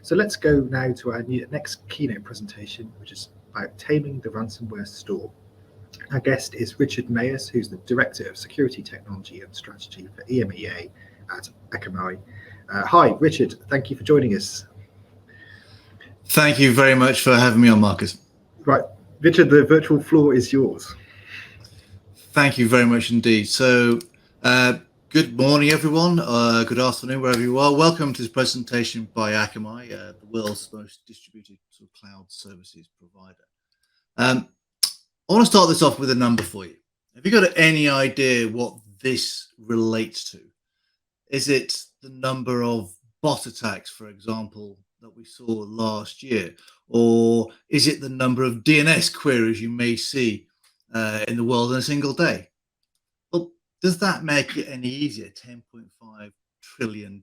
So let's go now to our next keynote presentation, which is about Taming the Ransomware Store. Our guest is Richard Meeus, who's the Director of Security Technology and Strategy for EMEA at Akamai. Hi, Richard. Thank you for joining us. Thank you very much for having me on, Marcus. Right, Richard, the virtual floor is yours. Thank you very much indeed. So, good morning, everyone. Good afternoon, wherever you are. Welcome to this presentation by Akamai, the world's most distributed sort of cloud services provider. I want to start this off with a number for you. Have you got any idea what this relates to? Is it the number of bot attacks, for example, that we saw last year? Or is it the number of DNS queries you may see in the world in a single day? Well, does that make it any easier? $10.5 trillion.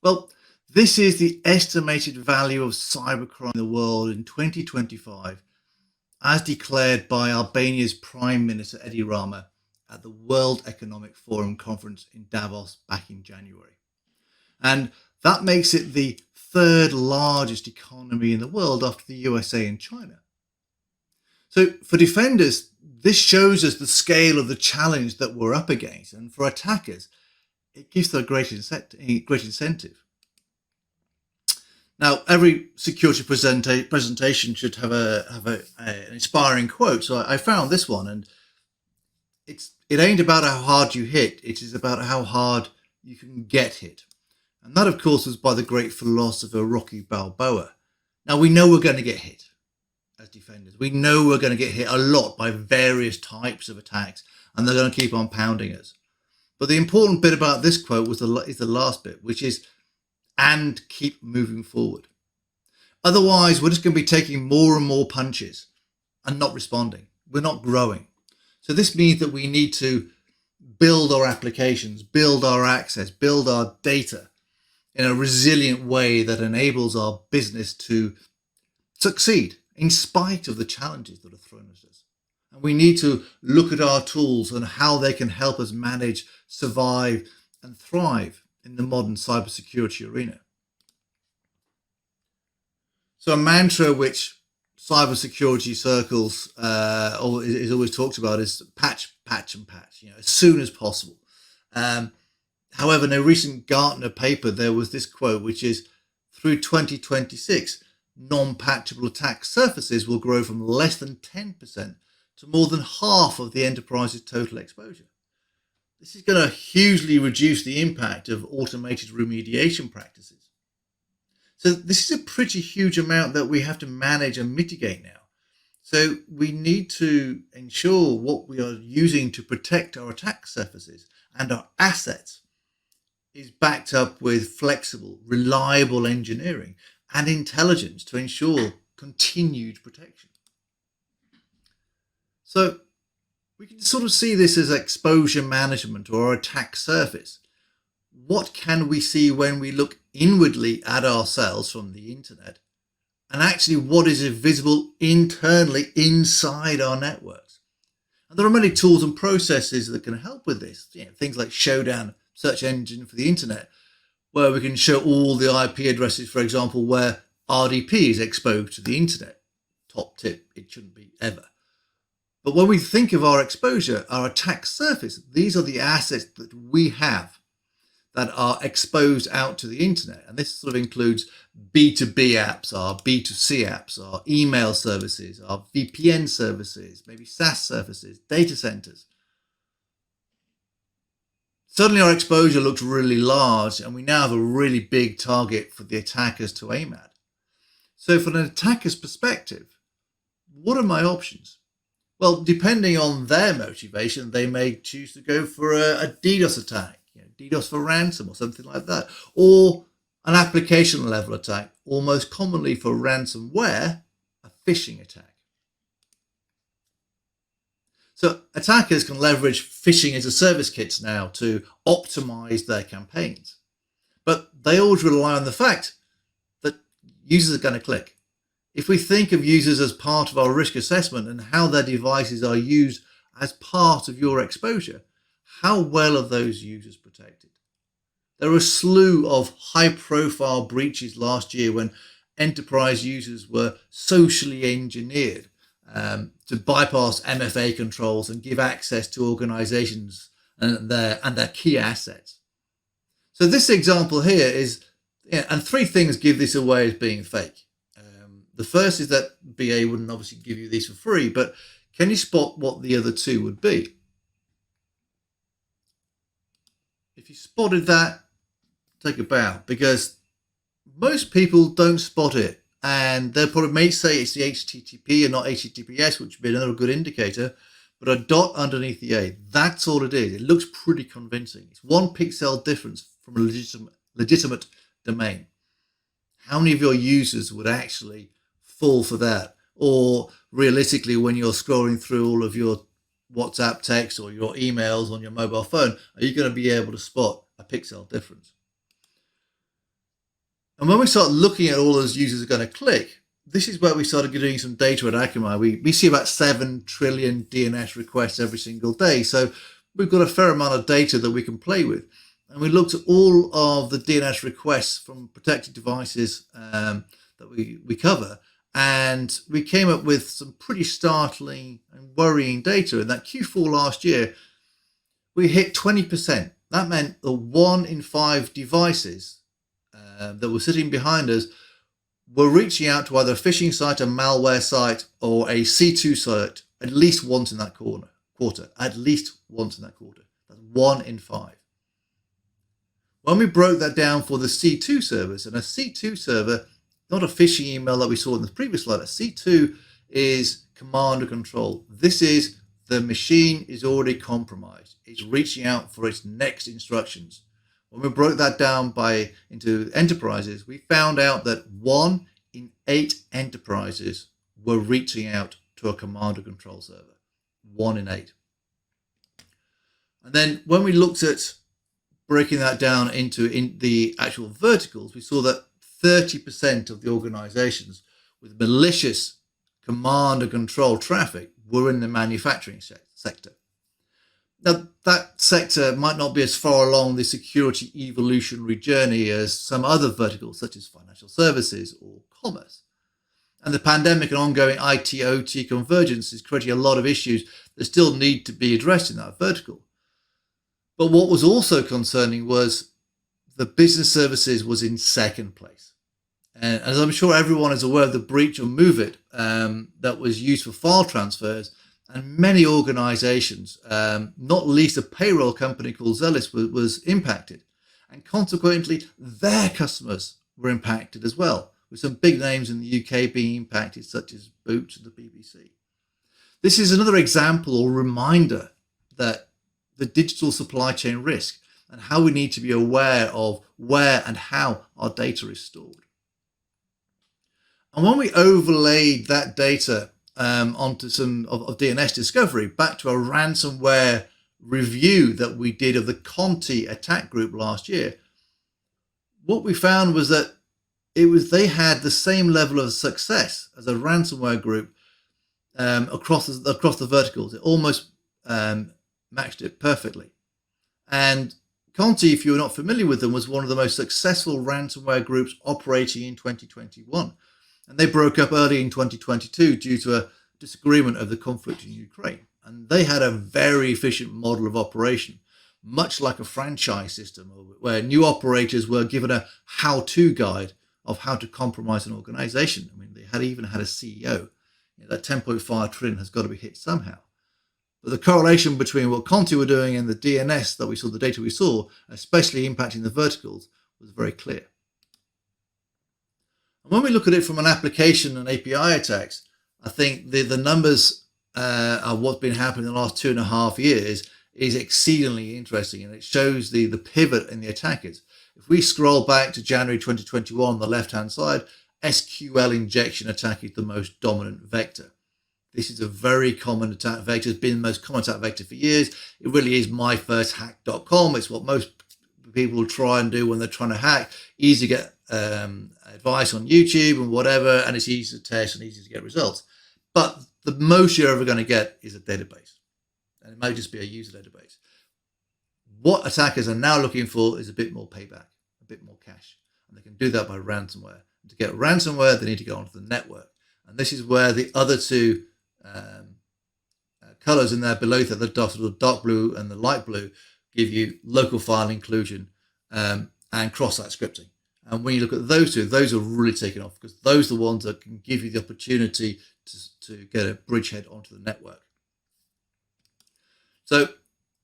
Well, this is the estimated value of cybercrime in the world in 2025, as declared by Albania's Prime Minister Edi Rama at the World Economic Forum conference in Davos back in January. And that makes it the third largest economy in the world after the USA and China. So for defenders, this shows us the scale of the challenge that we're up against. And for attackers, it gives them a great incentive. Now, every security presentation should have an inspiring quote. So I found this one, and it ain't about how hard you hit. It is about how hard you can get hit. And that, of course, was by the great philosopher Rocky Balboa. Now, we know we're going to get hit as defenders. We know we're going to get hit a lot by various types of attacks, and they're going to keep on pounding us. But the important bit about this quote is the last bit, which is, and keep moving forward. Otherwise, we're just going to be taking more and more punches and not responding. We're not growing. So this means that we need to build our applications, build our access, build our data in a resilient way that enables our business to succeed in spite of the challenges that are thrown at us. And we need to look at our tools and how they can help us manage, survive, and thrive in the modern cybersecurity arena. So a mantra which cybersecurity circles is always talked about is patch, patch, and patch, as soon as possible. However, in a recent Gartner paper, there was this quote, which is, through 2026, non-patchable attack surfaces will grow from less than 10% to more than half of the enterprise's total exposure. This is going to hugely reduce the impact of automated remediation practices. So this is a pretty huge amount that we have to manage and mitigate now. So we need to ensure what we are using to protect our attack surfaces and our assets is backed up with flexible, reliable engineering and intelligence to ensure continued protection. So we can sort of see this as exposure management or attack surface. What can we see when we look inwardly at ourselves from the internet, and actually what is visible internally inside our networks? And there are many tools and processes that can help with this. Things like Showdown, search engine for the internet, where we can show all the IP addresses, for example, where RDP is exposed to the internet. Top tip, it shouldn't be ever. But when we think of our exposure, our attack surface, these are the assets that we have that are exposed out to the internet. And this sort of includes B2B apps, our B2C apps, our email services, our VPN services, maybe SaaS services, data centers. Suddenly our exposure looks really large, and we now have a really big target for the attackers to aim at. So from an attacker's perspective, what are my options? Well, depending on their motivation, they may choose to go for a DDoS attack, DDoS for ransom or something like that, or an application level attack, or most commonly for ransomware, a phishing attack. So attackers can leverage phishing as a service kits now to optimize their campaigns. But they always rely on the fact that users are going to click. If we think of users as part of our risk assessment and how their devices are used as part of your exposure, how well are those users protected? There were a slew of high-profile breaches last year when enterprise users were socially engineered to bypass MFA controls and give access to organizations and their key assets. So this example here is, and three things give this away as being fake. The first is that BA wouldn't obviously give you these for free, but can you spot what the other two would be? If you spotted that, take a bow, because most people don't spot it, and they'll probably may say it's the HTTP and not HTTPS, which would be another good indicator, but a dot underneath the A, that's all it is. It looks pretty convincing. It's 1 pixel difference from a legitimate domain. How many of your users would actually fall for that? Or realistically, when you're scrolling through all of your WhatsApp text or your emails on your mobile phone, are you going to be able to spot a pixel difference? And when we start looking at all those users are going to click, this is where we started doing some data at Akamai. We see about 7 trillion DNS requests every single day. So we've got a fair amount of data that we can play with. And we looked at all of the DNS requests from protected devices that we cover. And we came up with some pretty startling and worrying data. In that Q4 last year, we hit 20%. That meant that 1 in 5 devices that were sitting behind us were reaching out to either a phishing site, a malware site, or a C2 site at least once in that quarter. At least once in that quarter. That's 1 in 5. When we broke that down for the C2 servers, and a C2 server, not a phishing email that we saw in the previous slide, a C2 is command and control. This is the machine is already compromised. It's reaching out for its next instructions. When we broke that down into enterprises, we found out that 1 in 8 enterprises were reaching out to a command and control server. 1 in 8. And then when we looked at breaking that down into the actual verticals, we saw that 30% of the organizations with malicious command and control traffic were in the manufacturing sector. Now, that sector might not be as far along the security evolutionary journey as some other verticals, such as financial services or commerce. And the pandemic and ongoing IT-OT convergence is creating a lot of issues that still need to be addressed in that vertical. But what was also concerning was the business services was in second place. And as I'm sure everyone is aware of the breach of MoveIt that was used for file transfers, and many organizations, not least a payroll company called Zealous, was impacted. And consequently, their customers were impacted as well, with some big names in the UK being impacted, such as Boots and the BBC. This is another example or reminder that the digital supply chain risk and how we need to be aware of where and how our data is stored. And when we overlaid that data onto some of DNS discovery back to a ransomware review that we did of the Conti attack group last year, what we found was that they had the same level of success as a ransomware group across the verticals. It almost matched it perfectly. And Conti, if you're not familiar with them, was one of the most successful ransomware groups operating in 2021. And they broke up early in 2022 due to a disagreement of the conflict in Ukraine. And they had a very efficient model of operation, much like a franchise system, where new operators were given a how-to guide of how to compromise an organization. I mean, they even had a CEO. That 10.5 trillion has got to be hit somehow. But the correlation between what Conti were doing and the DNS that we saw, the data we saw, especially impacting the verticals, was very clear. And when we look at it from an application and API attacks, I think the numbers of what's been happening in the last 2.5 years is exceedingly interesting, and it shows the pivot in the attackers. If we scroll back to January 2021 on the left-hand side, SQL injection attack is the most dominant vector. This is a very common attack vector. It's been the most common attack vector for years. It really is myfirsthack.com. It's what most people try and do when they're trying to hack. Easy to get advice on YouTube and whatever, and it's easy to test and easy to get results. But the most you're ever going to get is a database. And it may just be a user database. What attackers are now looking for is a bit more payback, a bit more cash. And they can do that by ransomware. And to get ransomware, they need to go onto the network. And this is where the other two colors in there below that, the dark blue and the light blue, give you local file inclusion and cross-site scripting. And when you look at those two, those are really taking off because those are the ones that can give you the opportunity to get a bridgehead onto the network. So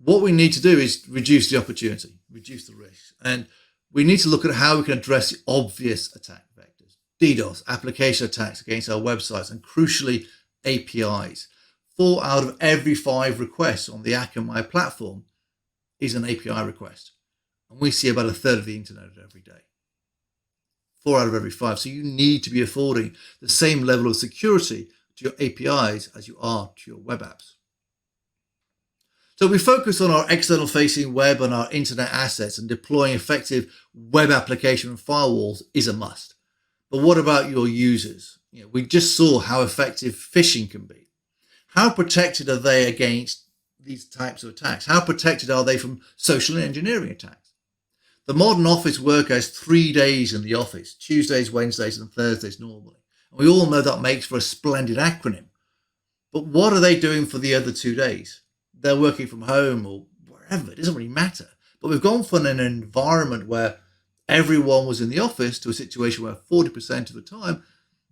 what we need to do is reduce the opportunity, reduce the risk. And we need to look at how we can address the obvious attack vectors, DDoS, application attacks against our websites, and crucially, APIs. 4 out of every 5 requests on the Akamai platform is an API request. And we see about a third of the internet every day. 4 out of every 5. So you need to be affording the same level of security to your APIs as you are to your web apps. So we focus on our external facing web and our internet assets, and deploying effective web application firewalls is a must. But what about your users? We just saw how effective phishing can be. How protected are they against these types of attacks? How protected are they from social engineering attacks? The modern office worker has 3 days in the office, Tuesdays, Wednesdays, and Thursdays normally. And we all know that makes for a splendid acronym. But what are they doing for the other 2 days? They're working from home or wherever, it doesn't really matter. But we've gone from an environment where everyone was in the office to a situation where 40% of the time,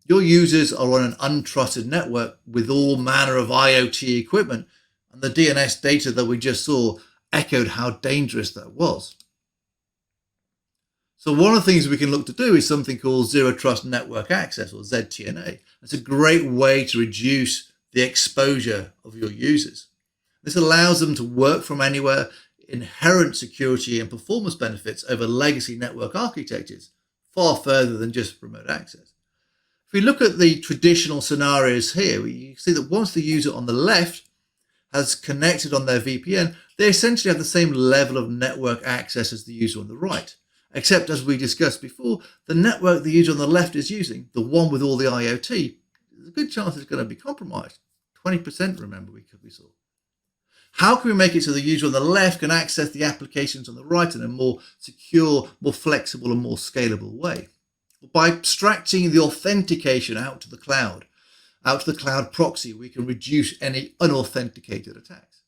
your users are on an untrusted network with all manner of IoT equipment. And the DNS data that we just saw echoed how dangerous that was. So one of the things we can look to do is something called Zero Trust Network Access, or ZTNA. It's a great way to reduce the exposure of your users. This allows them to work from anywhere, inherent security and performance benefits over legacy network architectures, far further than just remote access. If we look at the traditional scenarios here, you see that once the user on the left has connected on their VPN, they essentially have the same level of network access as the user on the right. Except, as we discussed before, the network the user on the left is using, the one with all the IoT, there's a good chance it's going to be compromised. 20%, remember, we saw. How can we make it so the user on the left can access the applications on the right in a more secure, more flexible, and more scalable way? By abstracting the authentication out to the cloud proxy, we can reduce any unauthenticated attacks.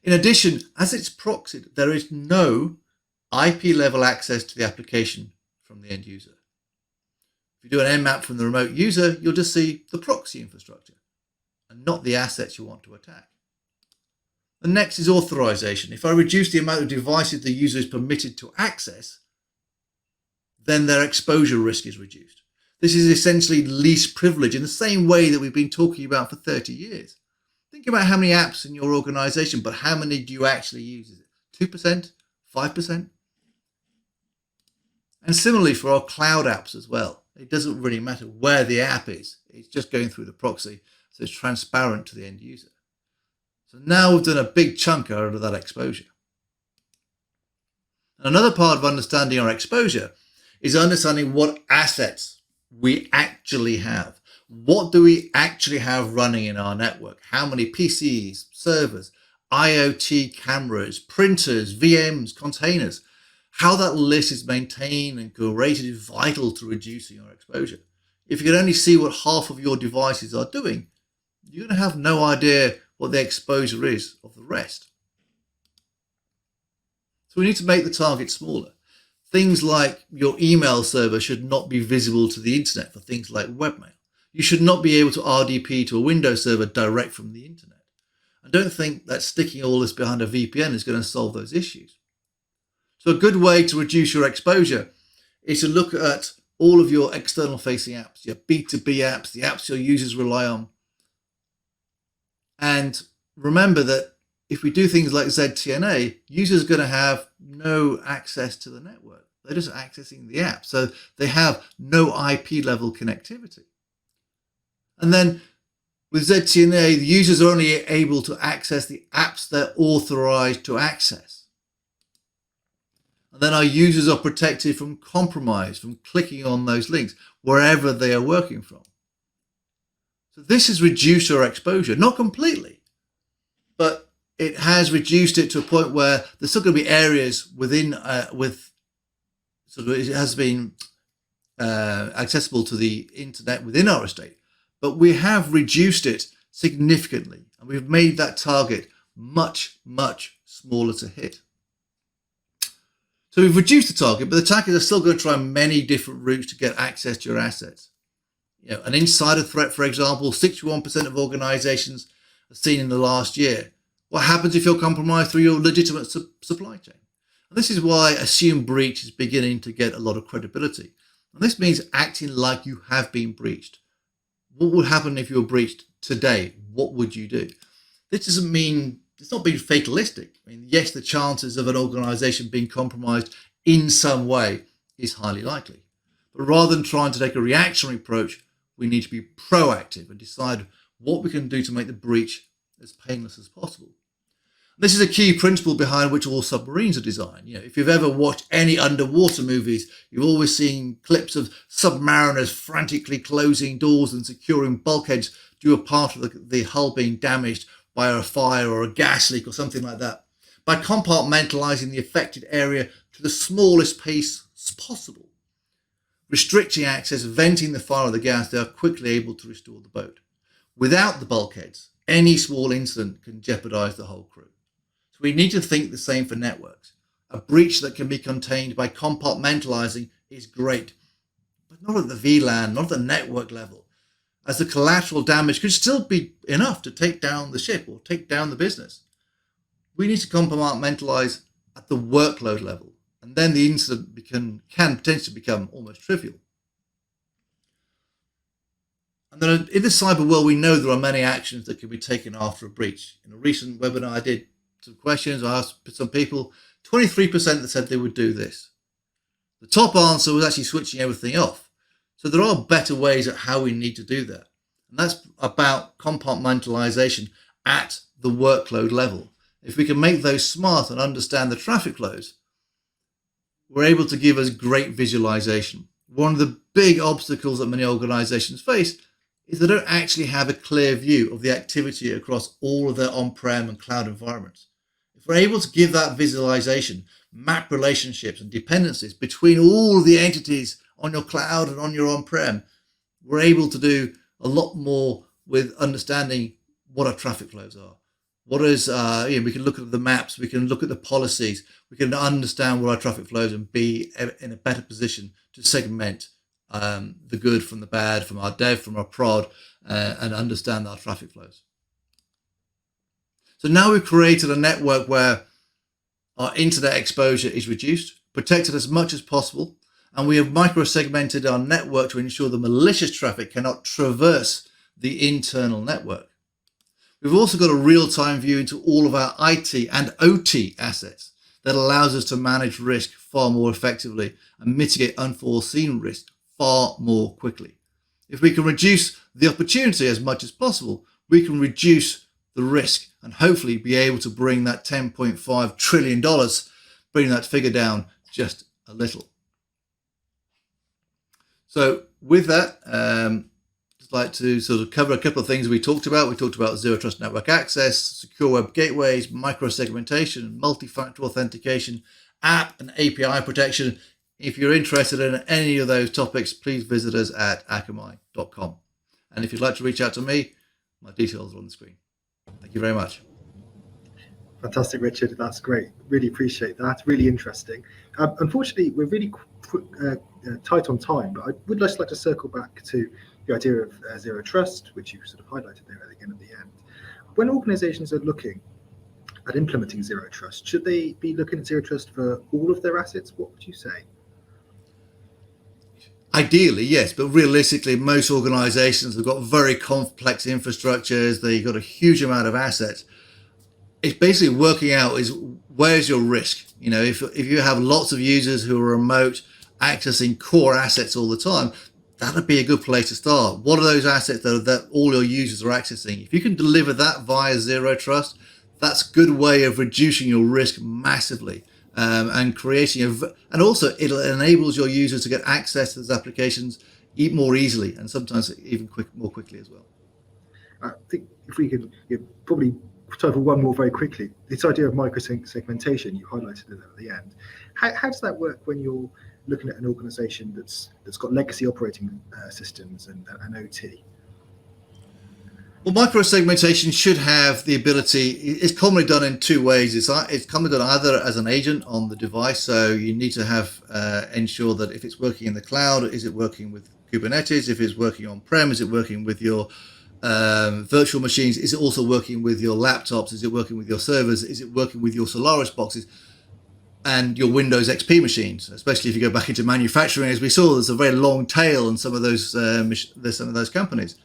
In addition, as it's proxied, there is no IP level access to the application from the end user. If you do an nmap from the remote user, you'll just see the proxy infrastructure and not the assets you want to attack. The next is authorization. If I reduce the amount of devices the user is permitted to access, then their exposure risk is reduced. This is essentially least privilege in the same way that we've been talking about for 30 years. Think about how many apps in your organization, but how many do you actually use? Is it 2%? 5%? And similarly for our cloud apps as well. It doesn't really matter where the app is. It's just going through the proxy, so it's transparent to the end user. So now we've done a big chunk out of that exposure. Another part of understanding our exposure is understanding what assets we actually have. What do we actually have running in our network? How many PCs, servers, IoT cameras, printers, VMs, containers? How that list is maintained and curated is vital to reducing our exposure. If you can only see what half of your devices are doing, you're going to have no idea what the exposure is of the rest. So we need to make the target smaller. Things like your email server should not be visible to the internet for things like webmail. You should not be able to RDP to a Windows server direct from the internet. And don't think that sticking all this behind a VPN is going to solve those issues. So a good way to reduce your exposure is to look at all of your external facing apps, your B2B apps, the apps your users rely on. And remember that if we do things like ZTNA, users are going to have no access to the network. They're just accessing the app. So they have no IP level connectivity. And then with ZTNA, the users are only able to access the apps they're authorized to access. And then our users are protected from compromise, from clicking on those links, wherever they are working from. So this has reduced our exposure, not completely, but it has reduced it to a point where there's still going to be areas within it has been accessible to the internet within our estate, but we have reduced it significantly, and we've made that target much, much smaller to hit. So we've reduced the target, but the attackers are still going to try many different routes to get access to your assets. An insider threat, for example, 61% of organizations have seen in the last year. What happens if you're compromised through your legitimate supply chain? And this is why assumed breach is beginning to get a lot of credibility. And this means acting like you have been breached. What would happen if you were breached today? What would you do? This doesn't mean, it's not being fatalistic. I mean, yes, the chances of an organization being compromised in some way is highly likely. But rather than trying to take a reactionary approach, we need to be proactive and decide what we can do to make the breach as painless as possible. This is a key principle behind which all submarines are designed. If you've ever watched any underwater movies, you've always seen clips of submariners frantically closing doors and securing bulkheads due to a part of the hull being damaged by a fire or a gas leak or something like that. By compartmentalizing the affected area to the smallest piece possible, restricting access, venting the fire or the gas, they are quickly able to restore the boat. Without the bulkheads, any small incident can jeopardize the whole crew. So we need to think the same for networks. A breach that can be contained by compartmentalizing is great, but not at the VLAN, not at the network level, as the collateral damage could still be enough to take down the ship or take down the business. We need to compartmentalize at the workload level, and then the incident can potentially become almost trivial. And then in the cyber world, we know there are many actions that can be taken after a breach. In a recent webinar I did some questions, I asked some people, 23% that said they would do this. The top answer was actually switching everything off. So there are better ways at how we need to do that. And that's about compartmentalization at the workload level. If we can make those smart and understand the traffic flows, we're able to give us great visualization. One of the big obstacles that many organizations face is they don't actually have a clear view of the activity across all of their on-prem and cloud environments. If we're able to give that visualization, map relationships and dependencies between all of the entities on your cloud and on your on-prem, we're able to do a lot more with understanding what our traffic flows are. What is, we can look at the maps, we can look at the policies, we can understand what our traffic flows and be in a better position to segment the good from the bad, from our dev, from our prod, and understand our traffic flows. So now we've created a network where our internet exposure is reduced, protected as much as possible, and we have micro-segmented our network to ensure the malicious traffic cannot traverse the internal network. We've also got a real-time view into all of our IT and OT assets that allows us to manage risk far more effectively and mitigate unforeseen risk far more quickly. If we can reduce the opportunity as much as possible, we can reduce the risk and hopefully be able to bring that $10.5 trillion, bring that figure down just a little. So with that, I'd like to sort of cover a couple of things we talked about. We talked about zero trust network access, secure web gateways, micro-segmentation, multi-factor authentication, app and API protection. If you're interested in any of those topics, please visit us at akamai.com. And if you'd like to reach out to me, my details are on the screen. Thank you very much. Fantastic, Richard. That's great. Really appreciate that. Really interesting. Unfortunately, we're really tight on time, but I would just like to circle back to the idea of zero trust, which you sort of highlighted there again at the end. When organizations are looking at implementing zero trust, should they be looking at zero trust for all of their assets? What would you say? Ideally, yes, but realistically, most organizations have got very complex infrastructures. They've got a huge amount of assets. It's basically working out is where's your risk. If you have lots of users who are remote, accessing core assets all the time, that'd be a good place to start. What are those assets that all your users are accessing? If you can deliver that via zero trust, that's a good way of reducing your risk massively. And creating and also it enables your users to get access to those applications more easily and sometimes even more quickly as well. I think if we could probably time for one more very quickly. This idea of micro-segmentation, you highlighted it at the end. How does that work when you're looking at an organization that's got legacy operating systems and OT? Well, micro-segmentation should have the ability, it's commonly done in two ways. It's commonly done either as an agent on the device, so you need to have ensure that if it's working in the cloud, is it working with Kubernetes? If it's working on-prem, is it working with your virtual machines? Is it also working with your laptops? Is it working with your servers? Is it working with your Solaris boxes and your Windows XP machines? Especially if you go back into manufacturing, as we saw, there's a very long tail in some of those companies.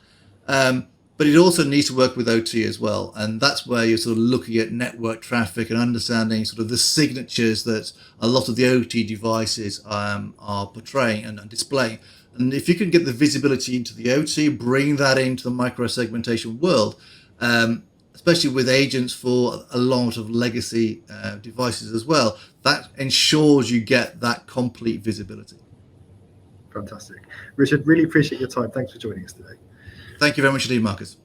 But it also needs to work with OT as well, and that's where you're sort of looking at network traffic and understanding sort of the signatures that a lot of the OT devices are portraying and displaying. And if you can get the visibility into the OT, bring that into the micro-segmentation world, especially with agents for a lot of legacy devices as well, that ensures you get that complete visibility. Fantastic. Richard, really appreciate your time. Thanks for joining us today. Thank you very much indeed, Marcus.